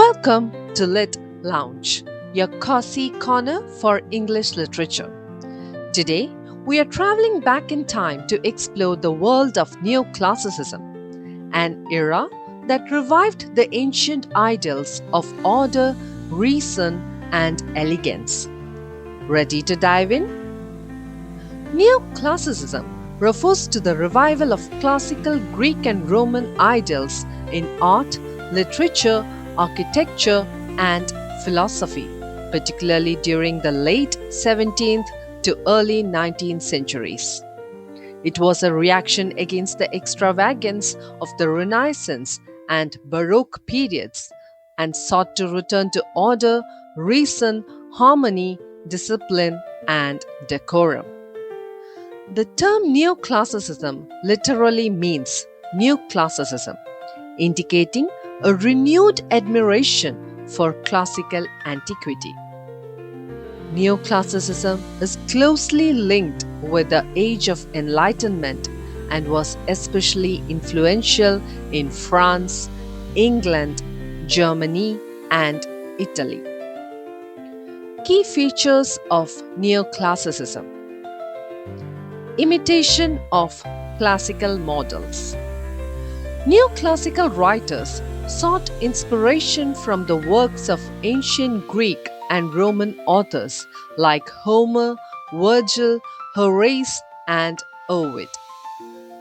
Welcome to Lit Lounge, your cozy corner for English literature. Today, we are traveling back in time to explore the world of Neo-Classicism, an era that revived the ancient ideals of order, reason, and elegance. Ready to dive in? Neo-Classicism refers to the revival of classical Greek and Roman ideals in art, literature, architecture, and philosophy, particularly during the late 17th to early 19th centuries. It was a reaction against the extravagance of the Renaissance and Baroque periods and sought to return to order, reason, harmony, discipline, and decorum. The term Neoclassicism literally means new classicism, indicating a renewed admiration for classical antiquity. Neoclassicism is closely linked with the Age of Enlightenment and was especially influential in France, England, Germany, and Italy. Key features of Neoclassicism: imitation of classical models. Neoclassical writers sought inspiration from the works of ancient Greek and Roman authors like Homer, Virgil, Horace, and Ovid.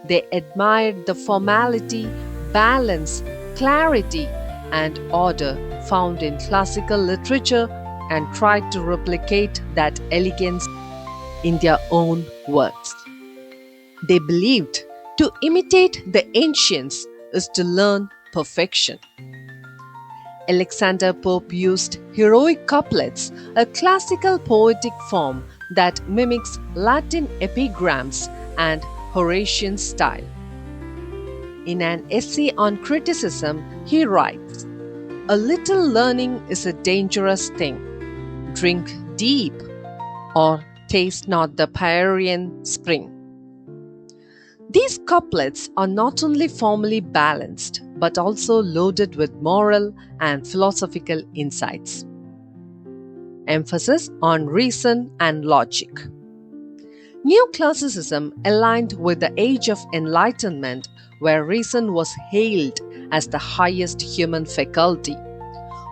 They admired the formality, balance, clarity, and order found in classical literature and tried to replicate that elegance in their own works. They believed to imitate the ancients is to learn perfection. Alexander Pope used heroic couplets, a classical poetic form that mimics Latin epigrams and Horatian style. In an essay on criticism, he writes, "A little learning is a dangerous thing. Drink deep, or taste not the Pierian spring." These couplets are not only formally balanced, but also loaded with moral and philosophical insights. Emphasis on reason and logic. Neoclassicism aligned with the Age of Enlightenment, where reason was hailed as the highest human faculty.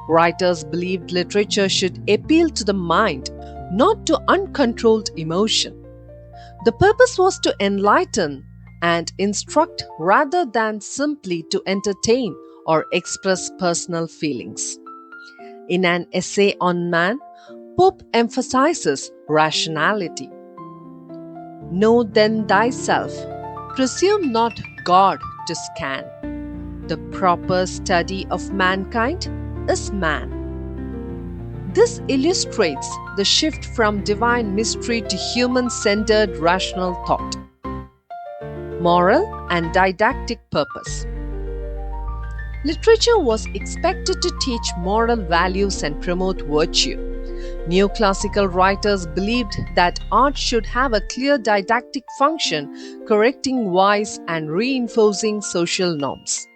Writers believed literature should appeal to the mind, not to uncontrolled emotion. The purpose was to enlighten and instruct rather than simply to entertain or express personal feelings. In an essay on man, Pope emphasizes rationality. Know then thyself, presume not God to scan. The proper study of mankind is man. This illustrates the shift from divine mystery to human-centered rational thought. Moral and didactic purpose. Literature was expected to teach moral values and promote virtue. Neoclassical writers believed that art should have a clear didactic function, correcting vice and reinforcing social norms.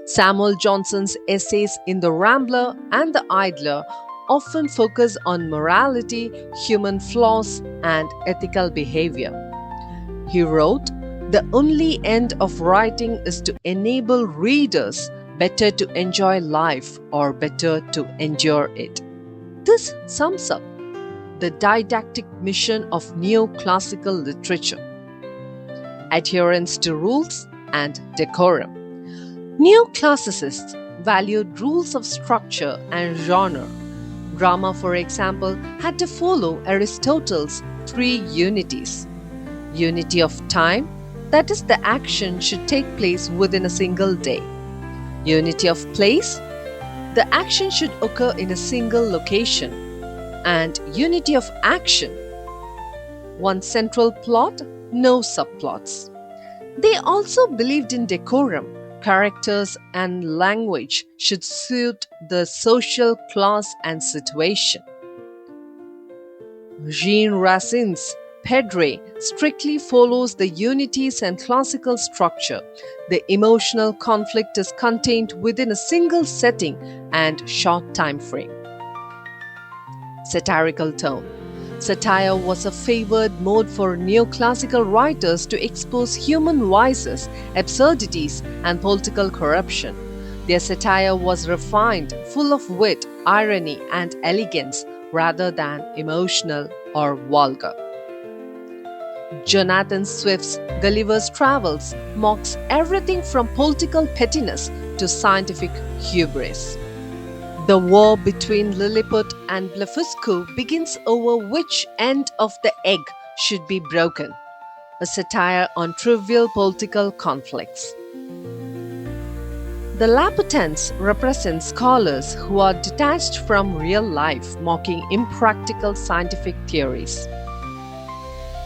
Samuel Johnson's essays in The Rambler and The Idler often focus on morality, human flaws, and ethical behavior. He wrote, "The only end of writing is to enable readers better to enjoy life or better to endure it." This sums up the didactic mission of neoclassical literature: adherence to rules and decorum. Neoclassicists valued rules of structure and genre. Drama, for example, had to follow Aristotle's three unities: unity of time, that is, the action should take place within a single day; unity of place, the action should occur in a single location; and unity of action, one central plot, no subplots. They also believed in decorum. Characters and language should suit the social class and situation. Jean Racine's Pedre strictly follows the unities and classical structure. The emotional conflict is contained within a single setting and short time frame. Satirical tone. Satire was a favored mode for neoclassical writers to expose human vices, absurdities, and political corruption. Their satire was refined, full of wit, irony, and elegance rather than emotional or vulgar. Jonathan Swift's Gulliver's Travels mocks everything from political pettiness to scientific hubris. The war between Lilliput and Blefuscu begins over which end of the egg should be broken, a satire on trivial political conflicts. The Laputans represent scholars who are detached from real life, mocking impractical scientific theories.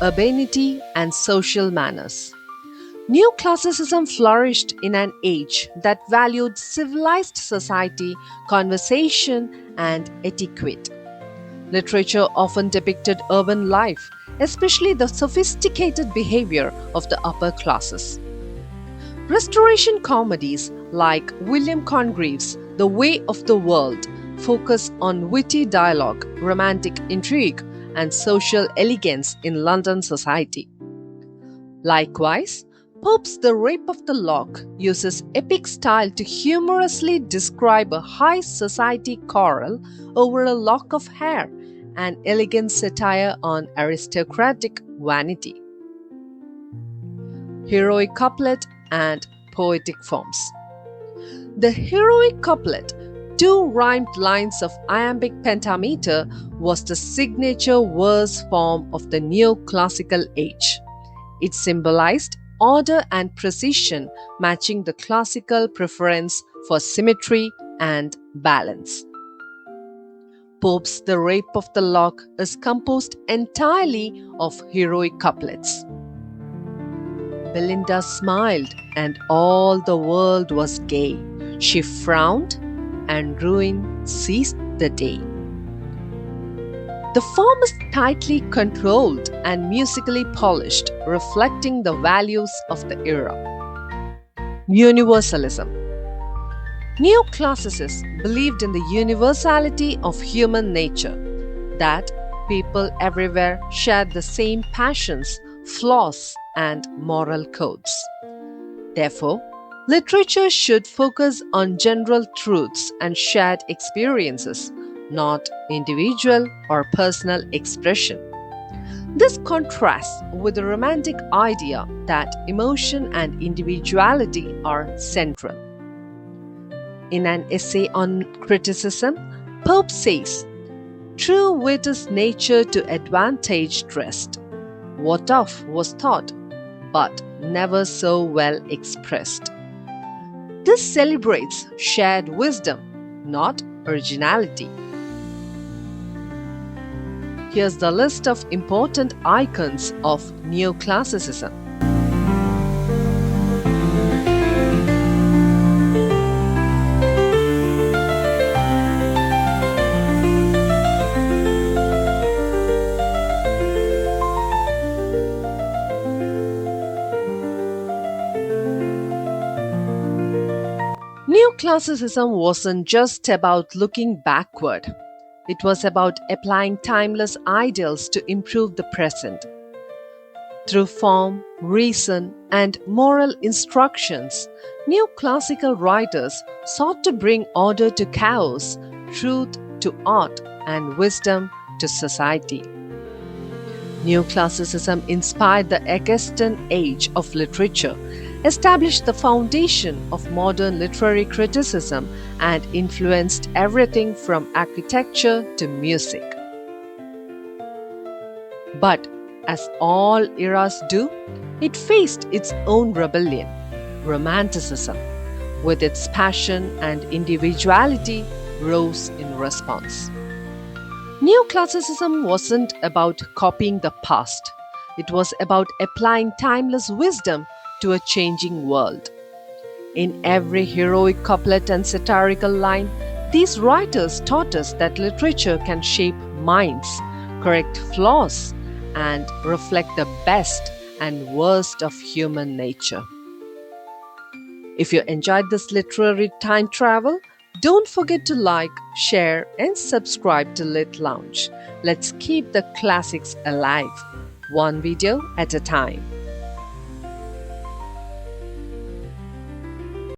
Urbanity and social manners. Neoclassicism flourished in an age that valued civilized society, conversation, and etiquette. Literature often depicted urban life, especially the sophisticated behavior of the upper classes. Restoration comedies like William Congreve's The Way of the World focus on witty dialogue, romantic intrigue, and social elegance in London society. Likewise, Pope's The Rape of the Lock uses epic style to humorously describe a high society quarrel over a lock of hair, an elegant satire on aristocratic vanity. Heroic couplet and poetic forms. The heroic couplet, two rhymed lines of iambic pentameter, was the signature verse form of the neoclassical age. It symbolized order and precision, matching the classical preference for symmetry and balance. Pope's The Rape of the Lock is composed entirely of heroic couplets. Belinda smiled, and all the world was gay. She frowned, and ruin seized the day. The form is tightly controlled and musically polished, reflecting the values of the era. Universalism. Neoclassicists believed in the universality of human nature, that people everywhere shared the same passions, flaws, and moral codes. Therefore, literature should focus on general truths and shared experiences, not individual or personal expression. This contrasts with the romantic idea that emotion and individuality are central. In an essay on criticism, Pope says, "True wit is nature to advantage dressed. What of was thought, but never so well expressed." This celebrates shared wisdom, not originality. Here's the list of important icons of Neoclassicism. Neoclassicism wasn't just about looking backward. It was about applying timeless ideals to improve the present. Through form, reason, and moral instructions, neoclassical writers sought to bring order to chaos, truth to art, and wisdom to society. Neoclassicism inspired the Augustan age of literature, established the foundation of modern literary criticism, and influenced everything from architecture to music. But, as all eras do, it faced its own rebellion, Romanticism, with its passion and individuality, rose in response. Neoclassicism wasn't about copying the past, it was about applying timeless wisdom to a changing world. In every heroic couplet and satirical line, these writers taught us that literature can shape minds, correct flaws, and reflect the best and worst of human nature. If you enjoyed this literary time travel, don't forget to like, share, and subscribe to Lit Lounge. Let's keep the classics alive, one video at a time.